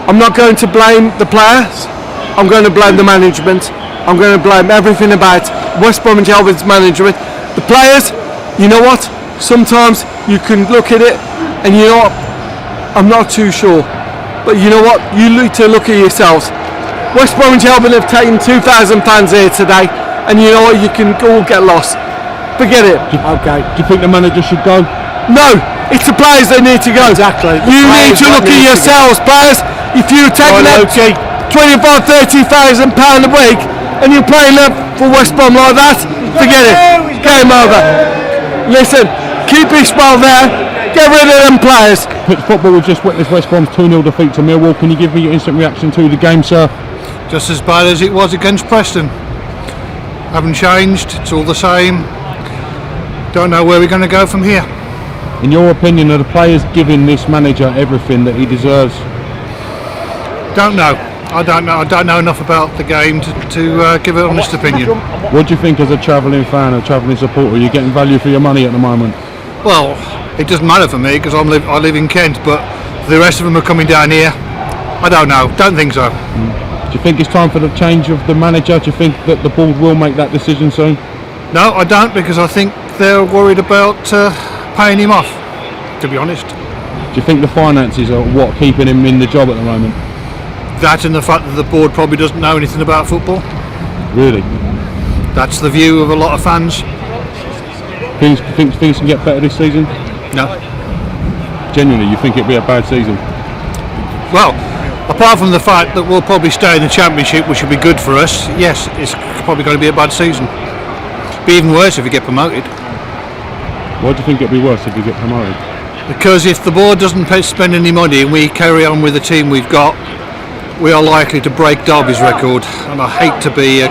I'm not going to blame the players. I'm going to blame the management. I'm going to blame everything about West Bromwich Albion's management. The players, you know what? Sometimes you can look at it and you know what? I'm not too sure. But you know what? You need to look at yourselves. West Bromwich Albion have taken £2,000 here today, and you know what? You can all get lost. Forget it. Okay. Do you think the manager should go? No, it's the players that need to go. Exactly. You need to look at yourselves, players. If you're taking that £25,000 to £30,000 a week and you're playing up for West Brom like that, forget it. Game over. Listen, keep Ishmael there. Get rid of them players. Football was just witnessed West Brom's 2-0 defeat to Millwall. Can you give me your instant reaction to the game, sir? Just as bad as it was against Preston. Haven't changed. It's all the same. Don't know where we're going to go from here. In your opinion, are the players giving this manager everything that he deserves? Don't know. I don't know enough about the game to give an honest opinion. What do you think as a travelling fan, a travelling supporter? Are you getting value for your money at the moment? Well, it doesn't matter for me because I live in Kent, but the rest of them are coming down here. I don't know. Don't think so. Do you think it's time for the change of the manager? Do you think that the board will make that decision soon? No, I don't, because I think they're worried about paying him off, to be honest. Do you think the finances are what keeping him in the job at the moment? That and the fact that the board probably doesn't know anything about football. Really? That's the view of a lot of fans. Things can get better this season? No. Genuinely, you think it'll be a bad season? Well, apart from the fact that we'll probably stay in the Championship, which will be good for us, yes, it's probably going to be a bad season. Be even worse if we get promoted. Why do you think it'll be worse if we get promoted? Because if the board doesn't spend any money and we carry on with the team we've got, we are likely to break Derby's record, and I hate to be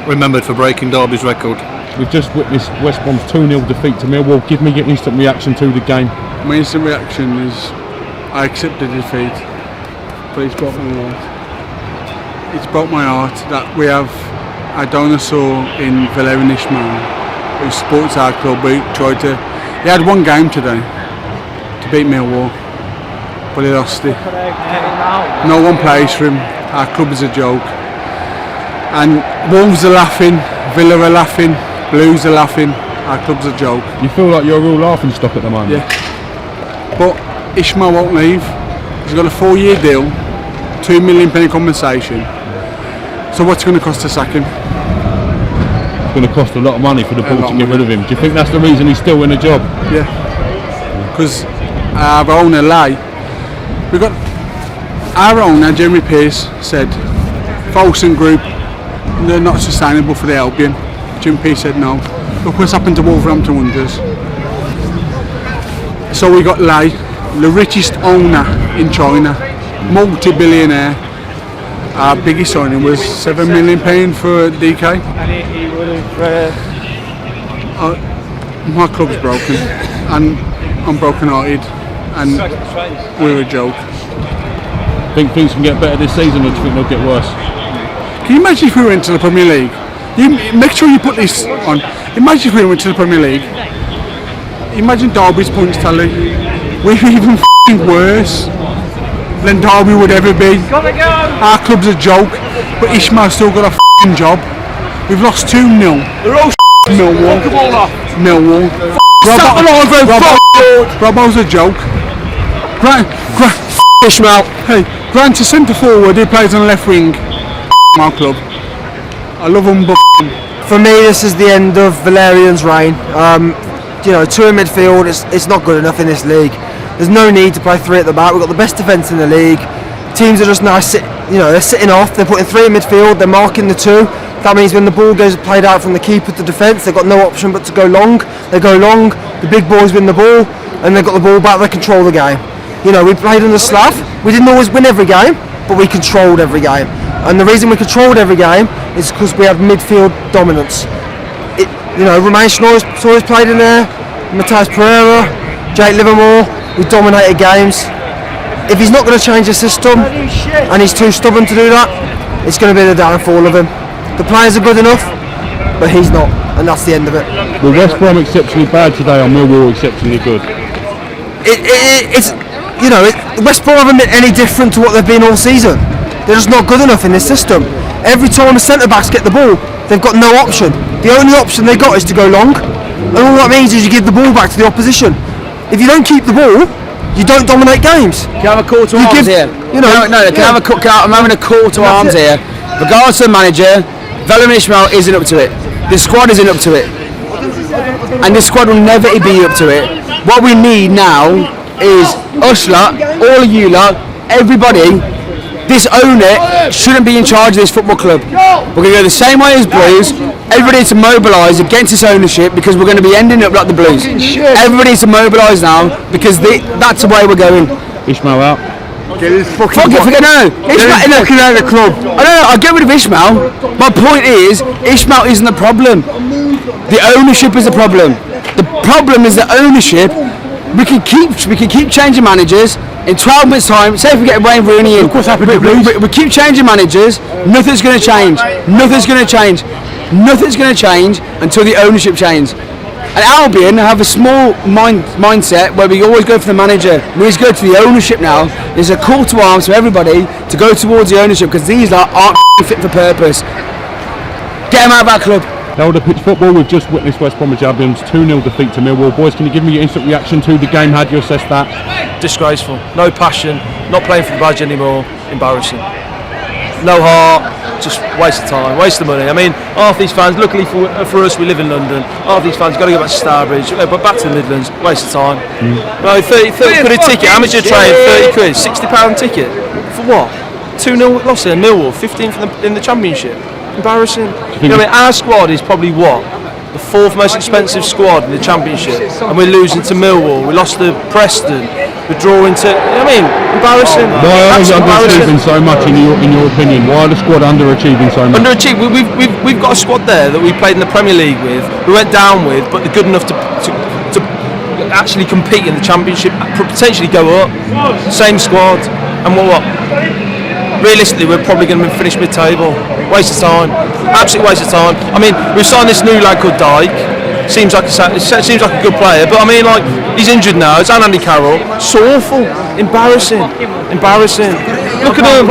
remembered for breaking Derby's record. We've just witnessed West Brom's 2-0 defeat to Millwall. Give me your instant reaction to the game. My instant reaction is I accept the defeat, but it's broke my heart. It's broke my heart that we have a dinosaur in Valerian Ishmael who supports our club. He had one game today to beat Millwall, but he lost it. No one plays for him. Our club is a joke. And Wolves are laughing, Villa are laughing, Blues are laughing. Our club's a joke. You feel like you're all laughing stock at the moment? Yeah. But Ishmael won't leave. He's got a 4-year deal, £2 million compensation. So what's it going to cost to sack him? It's going to cost a lot of money for the board to get rid of him. Do you think that's the reason he's still in the job? Yeah. Because our owner, our owner, Jeremy Pearce, said Folsom Group, they're not sustainable for the Albion. Jim Pearce said no. Look what's happened to Wolverhampton Wanderers. So we got Lai, the richest owner in China, multi-billionaire. Our biggest signing was £7 million for DK. And he would have... My club's broken, and I'm broken-hearted, and we're a joke. Think things can get better this season, or do you think they'll get worse? Can you imagine if we went to the Premier League? You make sure you put this on. Imagine if we went to the Premier League. Imagine Derby's points tally. We're even worse than Derby would ever be. Our club's a joke, but Ishmael's still got a job. We've lost 2-0. They're all Millwall. Robbo's a joke. Ishmael. Hey, Grant's a centre forward. He plays on the left wing. My club. I love him, but for me, this is the end of Valerian's reign. Two in midfield, it's not good enough in this league. There's no need to play three at the back. We've got the best defence in the league. Teams are just now they're sitting off. They're putting three in midfield. They're marking the two. That means when the ball goes played out from the keeper to defence, they've got no option but to go long. They go long. The big boys win the ball, and they've got the ball back. They control the game. We played under Slav. We didn't always win every game, but we controlled every game. And the reason we controlled every game is because we had midfield dominance. Romain Schnoor's always played in there, Matthias Pereira, Jake Livermore. We dominated games. If he's not going to change the system, and he's too stubborn to do that, it's going to be the downfall of him. The players are good enough, but he's not, and that's the end of it. Well, West Brom exceptionally bad today, or Millwall exceptionally good? West Brom haven't been any different to what they've been all season. They're just not good enough in this system. Every time the centre backs get the ball, they've got no option. The only option they got is to go long, and all that means is you give the ball back to the opposition. If you don't keep the ball, you don't dominate games. Can I have a call to arms here? I'm having a call to arms here. Regardless of the manager, Vellum and Ishmael isn't up to it. The squad isn't up to it. And this squad will never be up to it. What we need now is us lot, all of you lot, everybody. This owner shouldn't be in charge of this football club. We're going to go the same way as Blues. Everybody needs to mobilise against this ownership because we're going to be ending up like the Blues. Everybody needs to mobilise now because that's the way we're going. Ishmael out. Get his fucking Forget no. Ishmael out of the club. I'll get rid of Ishmael. My point is, Ishmael isn't the problem. The ownership is the problem. The problem is the ownership. We can keep changing managers. In 12 months' time, say if we get Wayne Rooney in, we keep changing managers. Nothing's going to change. Nothing's going to change. Nothing's going to change until the ownership changes. And Albion have a small mindset where we always go for the manager. We just go to the ownership now. There's a call to arms for everybody to go towards the ownership because these aren't fit for purpose. Get them out of our club. Elder Pitch Football, we've just witnessed West Bromwich Albion's 2-0 defeat to Millwall. Boys, can you give me your instant reaction to the game? How do you assess that? Disgraceful. No passion, not playing for the badge anymore. Embarrassing. No heart, just waste of time, waste of money. I mean, half these fans, luckily for us, we live in London, half these fans got to go back to Starbridge, but back to the Midlands, waste of time. No, 30 quid a ticket, amateur train, 30 quid, £60 ticket. For what? 2-0 loss in Millwall, 15th in the Championship. Embarrassing. Our squad is probably the fourth most expensive squad in the Championship, and we're losing to Millwall. We lost to Preston. We're drawing to. Embarrassing. Why are we underachieving so much in your opinion? Why are the squad underachieving so much? Underachieving. We've got a squad there that we played in the Premier League with. We went down with, but they're good enough to actually compete in the Championship, potentially go up. Same squad, and what? Realistically, we're probably going to finish mid-table. Waste of time. Absolute waste of time. I mean, we've signed this new lad called Dyke. Seems like a good player, but I mean, like, he's injured now. It's Andy Carroll. It's awful. Embarrassing. Look at him.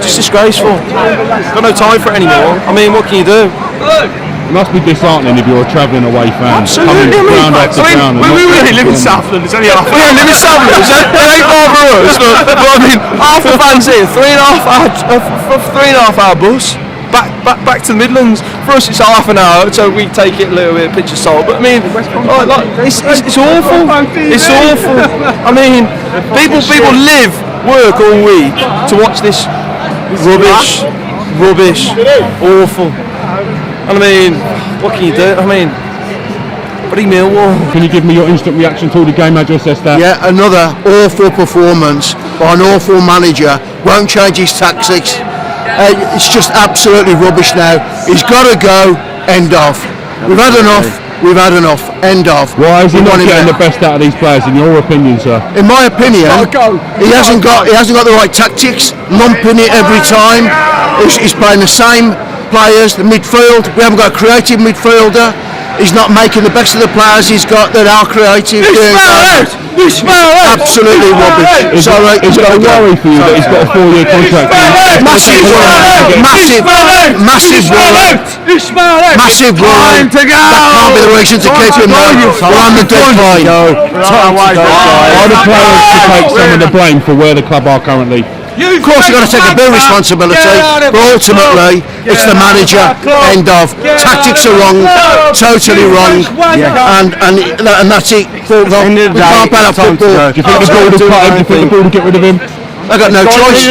Just disgraceful. Got no time for it anymore. I mean, what can you do? It must be disheartening if you're a travelling away fan. Absolutely. We really live in South London. It's only half. We don't live in South London. It ain't far for us. But I mean, half the fans here, 3.5 hour bus. Back to the Midlands. For us, it's half an hour, so we take it a little bit, pinch of salt. But I mean, it's awful. It's awful. I mean, people live, work all week to watch this rubbish, awful. And I mean, what can you do? I mean, bloody Millwall. Can you give me your instant reaction to the game? How do you assess that? Yeah, another awful performance by an awful manager. Won't change his tactics. It's just absolutely rubbish now. He's got to go. End of. We've had enough. End of. Why is he not getting the best out of these players, in your opinion, sir? In my opinion, he hasn't got the right tactics. Lumping it every time. He's playing the same players. The midfield. We haven't got a creative midfielder. He's not making the best of the players he's got that are creative. Absolutely rubbish. Is it a worry for you that he's got a 4-year contract? Massive worry. That can't be the reason to keep him there. We're on the decline. Are the players to take some of the blame for where the club are currently? Of course you've got to take a bit of responsibility, but ultimately it's the manager. End of. Tactics are wrong, totally wrong, and that's it. We can't play that football. Do you think the board is cut him? Do you think the board will get rid of him? They've got no choice.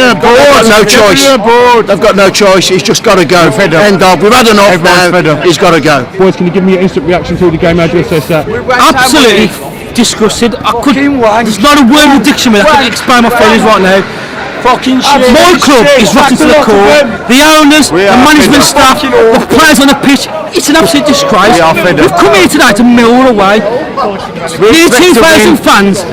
They've got no choice. He's just got to go. End of. We've had enough now. He's got to go. Boys, can you give me your instant reaction to the game? How do you assess that? Absolutely disgusted. There's not a word of dictionary that can explain my feelings right now. Fucking shit. My club is rotten to the core. The owners, the management staff, the players on the pitch. It's an absolute disgrace. We've come here tonight to Millwall away. Near 2,000 fans.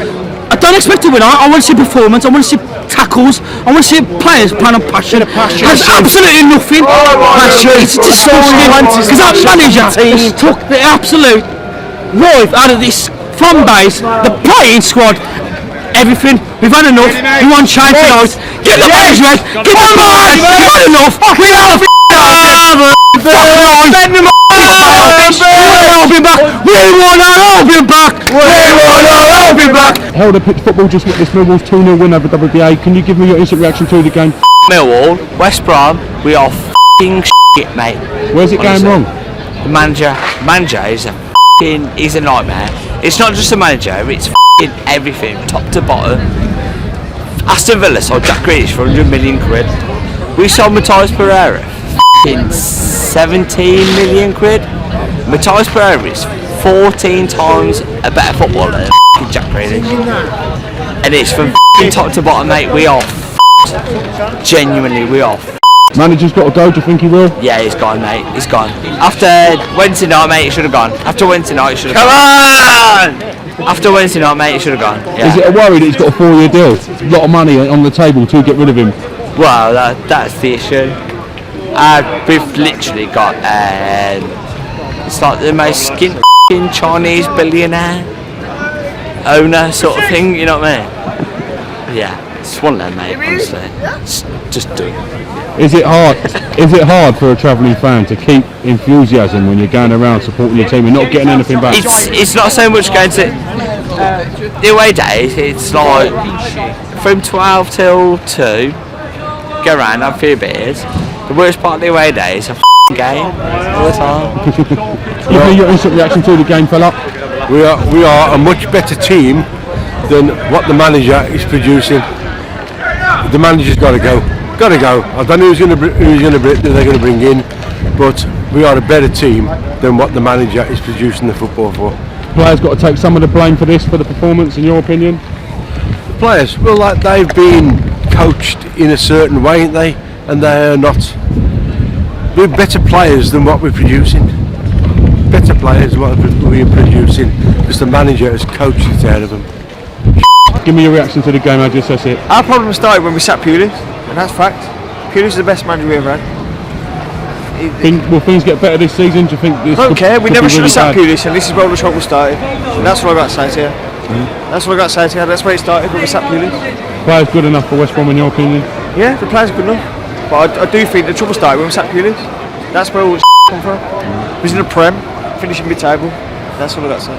I don't expect to win. I want to see performance. I want to see tackles. I want to see players playing on passion. There's absolutely nothing. It's disgusting. Because that manager has took the absolute life out of this fan base. The playing squad everything. We've had enough. We want change tonight. Get the boys right. Get the boys. We've had enough. We have Albion back. We want our Albion back. We want our Albion back. Held a pitch football just witnessed Millwall's 2-0 win over WBA. Can you give me your instant reaction to the game? Millwall, West Brom, we are f***ing shit, mate. Where's it going wrong? The manager is he's a nightmare. It's not just a manager, it's f***ing everything, top to bottom. Aston Villa sold Jack Grealish for 100 million quid. We sold Matthias Pereira for f***ing 17 million quid. Matthias Pereira is 14 times a better footballer than f***ing Jack Grealish. And it's from f***ing top to bottom, mate. We are genuinely, we are. Manager's got to go, do you think he will? Yeah, he's gone, mate. He's gone. After Wednesday night, mate, he should have gone. After Wednesday night, he should have gone. Come on! After Wednesday night, mate, he should have gone. Yeah. Is it a worry that he's got a 4-year deal? A lot of money on the table to get rid of him. Well, that's the issue. We've literally got it's like the most skin Chinese billionaire owner sort of thing, you know what I mean? Yeah, it's one of them, mate, honestly. Just do it. Is it hard for a travelling fan to keep enthusiasm when you're going around supporting your team and not getting anything back? It's not so much going to the away days. It's like from 12 till 2, go around, have a few beers. The worst part of the away days is a game all the time. Give me your instant reaction to the game, fella. We are a much better team than what the manager is producing. The manager's got to go. I don't know who's going to bring in, but we are a better team than what the manager is producing the football for. Players got to take some of the blame for this, for the performance, in your opinion? The players, well, like they've been coached in a certain way, ain't they? And they are not. We're better players than what we're producing. Better players than what we're producing, because the manager has coached it out of them. Give me your reaction to the game, I just said it. Our problem started when we sacked Pulis, and that's fact. Pulis is the best manager we ever had. Will things get better this season? Do you think this I don't care, we never should have sacked really Pulis, and this is where all the trouble started. And that's what I got to say to you. That's what I got to say to you. That's where it started when we sacked Pulis. Players good enough for West Brom in your opinion? Yeah, the players are good enough. But I do think the trouble started when we sacked Pulis. That's where all the come from. We was in the Prem, finishing mid-table. That's all I got to say.